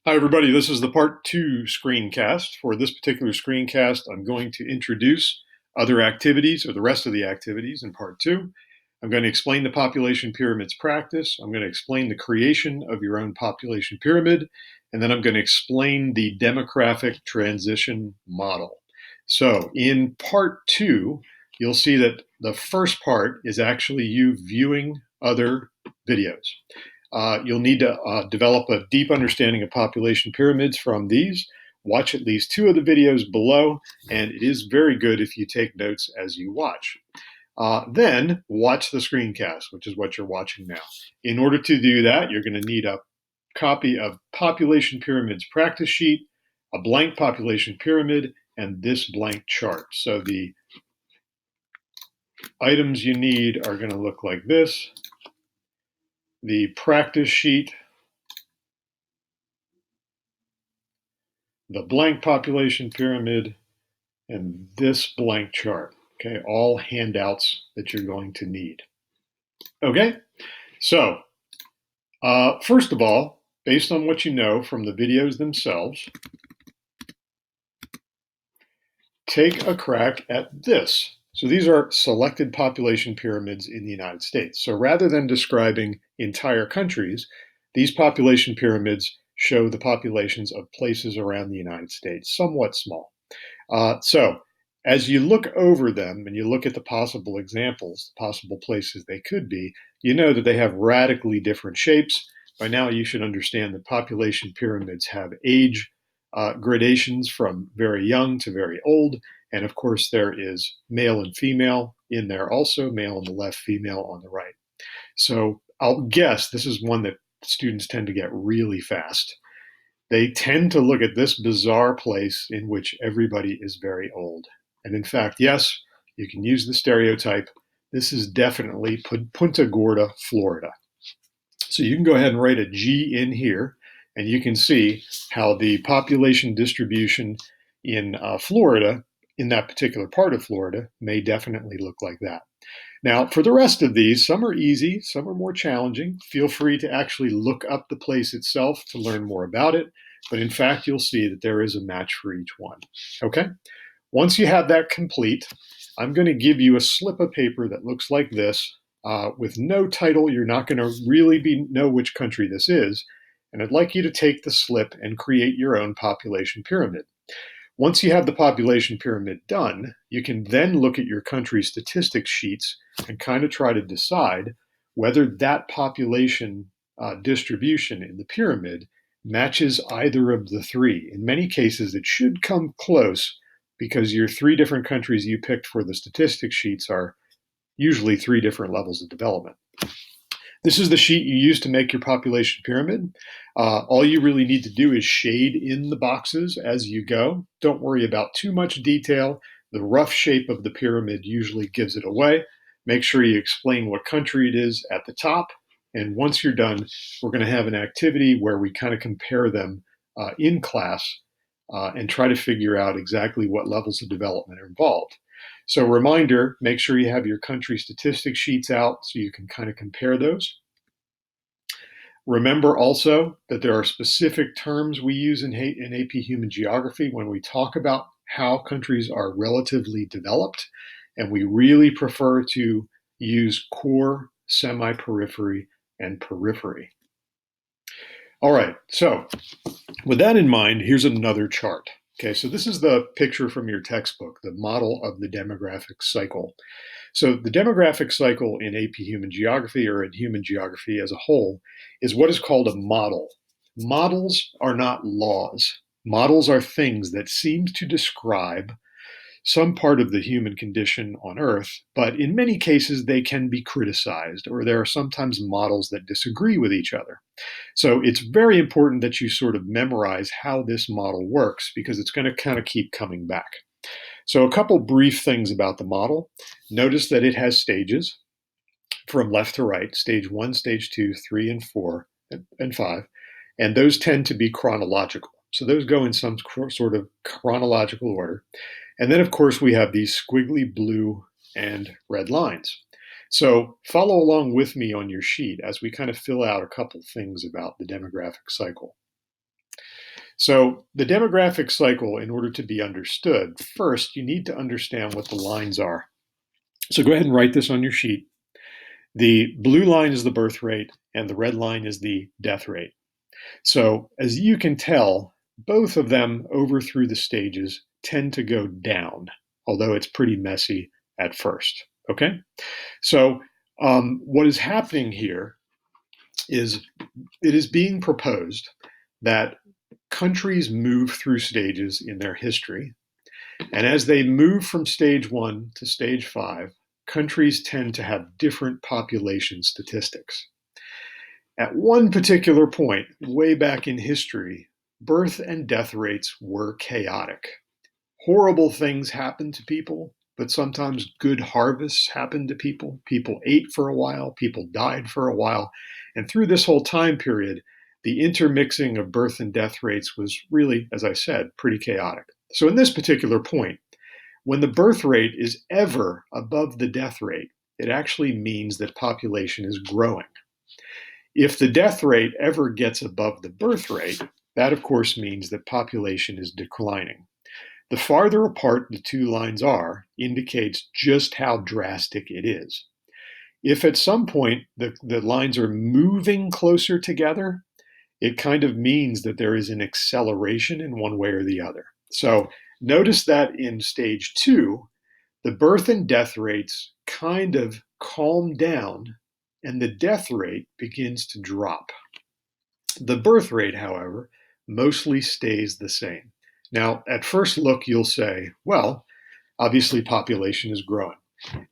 Hi everybody, this is the part 2 screencast. For this particular screencast, I'm going to introduce other activities or the rest of the activities in part 2. I'm going to explain the population pyramids practice. I'm going to explain the creation of your own population pyramid, and then I'm going to explain the demographic transition model. So in part 2, you'll see that the first part is actually you viewing other videos. You'll need to develop a deep understanding of population pyramids from these. Watch at least 2 of the videos below, and it is very good if you take notes as you watch. Then watch the screencast, which is what you're watching now. In order to do that, you're going to need a copy of Population Pyramids Practice Sheet, a blank population pyramid, and this blank chart. So the items you need are going to look like this. The practice sheet, the blank population pyramid, and this blank chart. Okay, all handouts that you're going to need. Okay, so first of all, based on what you know from the videos themselves, take a crack at this. So these are selected population pyramids in the United States. So rather than describing entire countries, these population pyramids show the populations of places around the United States, somewhat small. So as you look over them and you look at the possible examples, the possible places they could be, you know that they have radically different shapes. By now you should understand that population pyramids have age gradations from very young to very old. And of course, there is male and female in there also, male on the left, female on the right. So I'll guess this is one that students tend to get really fast. They tend to look at this bizarre place in which everybody is very old. And in fact, yes, you can use the stereotype. This is definitely Punta Gorda, Florida. So you can go ahead and write a G in here, and you can see how the population distribution in Florida, in that particular part of Florida, may definitely look like that. Now, for the rest of these, some are easy, some are more challenging. Feel free to actually look up the place itself to learn more about it. But in fact, you'll see that there is a match for each one. Okay? Once you have that complete, I'm going to give you a slip of paper that looks like this with no title. You're not going to really know which country this is. And I'd like you to take the slip and create your own population pyramid. Once you have the population pyramid done, you can then look at your country statistics sheets and kind of try to decide whether that population distribution in the pyramid matches either of the 3. In many cases, it should come close because your 3 different countries you picked for the statistics sheets are usually 3 different levels of development. This is the sheet you use to make your population pyramid. All you really need to do is shade in the boxes as you go. Don't worry about too much detail. The rough shape of the pyramid usually gives it away. Make sure you explain what country it is at the top. And once you're done, we're going to have an activity where we kind of compare them in class and try to figure out exactly what levels of development are involved. So reminder, make sure you have your country statistics sheets out so you can kind of compare those. Remember also that there are specific terms we use in AP Human Geography when we talk about how countries are relatively developed, and we really prefer to use core, semi-periphery, and periphery. All right, so with that in mind, here's another chart. Okay, so this is the picture from your textbook, the model of the demographic cycle. So the demographic cycle in AP Human Geography, or in human geography as a whole, is what is called a model. Models are not laws. Models are things that seem to describe some part of the human condition on Earth, but in many cases they can be criticized, or there are sometimes models that disagree with each other. So it's very important that you sort of memorize how this model works because it's going to kind of keep coming back. So a couple brief things about the model. Notice that it has stages from left to right, stage 1, stage 2, 3, and 4, and 5, and those tend to be chronological. So those go in some sort of chronological order. And then, of course, we have these squiggly blue and red lines. So follow along with me on your sheet as we kind of fill out a couple things about the demographic cycle. So the demographic cycle, in order to be understood, first you need to understand what the lines are. So go ahead and write this on your sheet. The blue line is the birth rate, and the red line is the death rate. So as you can tell, both of them over through the stages tend to go down, although it's pretty messy at first. Okay? So what is happening here is it is being proposed that countries move through stages in their history, and as they move from stage 1 to stage 5, countries tend to have different population statistics. At one particular point, way back in history, birth and death rates were chaotic. Horrible things happened to people, but sometimes good harvests happened to people. People ate for a while, people died for a while. And through this whole time period, the intermixing of birth and death rates was really, as I said, pretty chaotic. So in this particular point, when the birth rate is ever above the death rate, it actually means that population is growing. If the death rate ever gets above the birth rate, that of course means that population is declining. The farther apart the two lines are indicates just how drastic it is. If at some point the lines are moving closer together, it kind of means that there is an acceleration in one way or the other. So notice that in stage 2, the birth and death rates kind of calm down and the death rate begins to drop. The birth rate, however, mostly stays the same. Now, at first look, you'll say, well, obviously population is growing.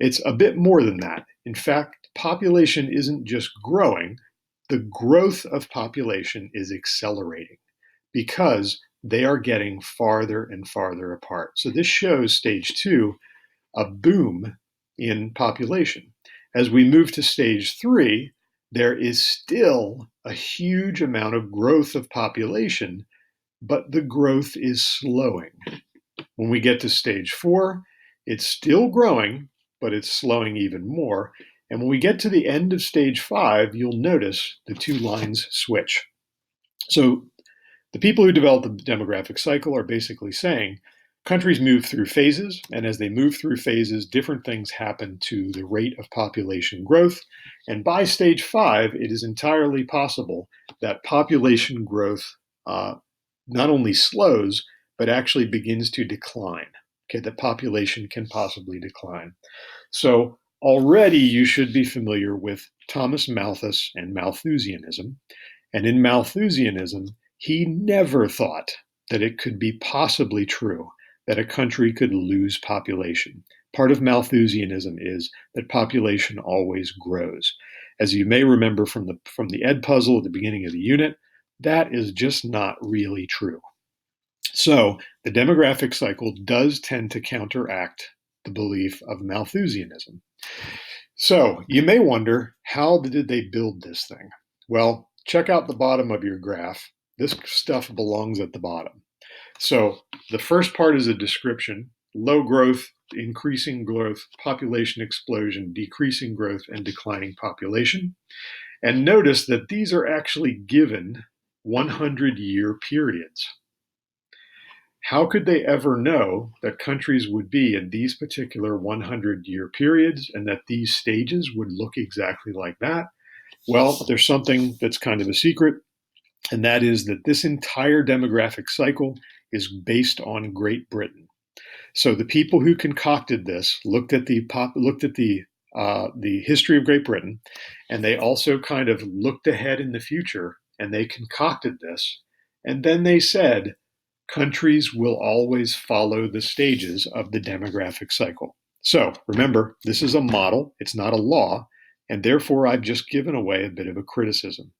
It's a bit more than that. In fact, population isn't just growing, the growth of population is accelerating because they are getting farther and farther apart. So this shows stage 2, a boom in population. As we move to stage 3, there is still a huge amount of growth of population, but the growth is slowing. When we get to stage 4, it's still growing, but it's slowing even more. And when we get to the end of stage 5, you'll notice the two lines switch. So the people who developed the demographic cycle are basically saying countries move through phases, and as they move through phases, different things happen to the rate of population growth. And by stage 5, it is entirely possible that population growth not only slows, but actually begins to decline. Okay, the population can possibly decline. So already you should be familiar with Thomas Malthus and Malthusianism. And in Malthusianism, he never thought that it could be possibly true that a country could lose population. Part of Malthusianism is that population always grows. As you may remember from the Ed puzzle at the beginning of the unit, that is just not really true. So the demographic cycle does tend to counteract the belief of Malthusianism. So you may wonder, how did they build this thing? Well, check out the bottom of your graph. This stuff belongs at the bottom. So the first part is a description: low growth, increasing growth, population explosion, decreasing growth, and declining population. And notice that these are actually given 100-year periods. How could they ever know that countries would be in these particular 100-year periods and that these stages would look exactly like that? Well, there's something that's kind of a secret, and that is that this entire demographic cycle is based on Great Britain. So the people who concocted this looked at the history of Great Britain, and they also kind of looked ahead in the future, and they concocted this, and then they said countries will always follow the stages of the demographic cycle. So remember, this is a model, it's not a law, and therefore I've just given away a bit of a criticism.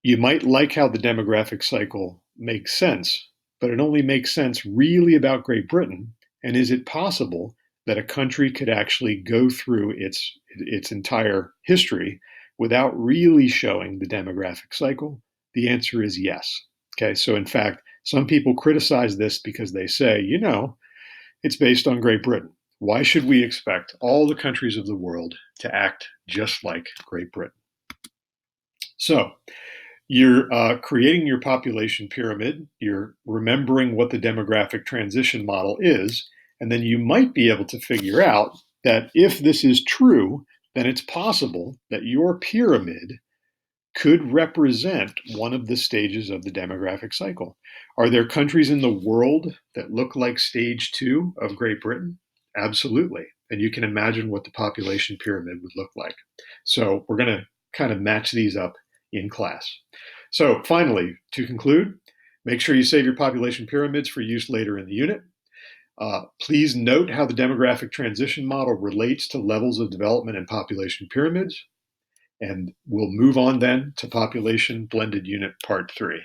You might like how the demographic cycle makes sense, but it only makes sense really about Great Britain. And is it possible that a country could actually go through its entire history without really showing the demographic cycle? The answer is yes. Okay, so in fact, some people criticize this because they say, it's based on Great Britain. Why should we expect all the countries of the world to act just like Great Britain? So You're creating your population pyramid, you're remembering what the demographic transition model is, and then you might be able to figure out that if this is true, then it's possible that your pyramid could represent one of the stages of the demographic cycle. Are there countries in the world that look like stage 2 of Great Britain? Absolutely. And you can imagine what the population pyramid would look like. So we're going to kind of match these up in class. So finally, to conclude, make sure you save your population pyramids for use later in the unit. Please note how the demographic transition model relates to levels of development and population pyramids. And we'll move on then to population blended unit part 3.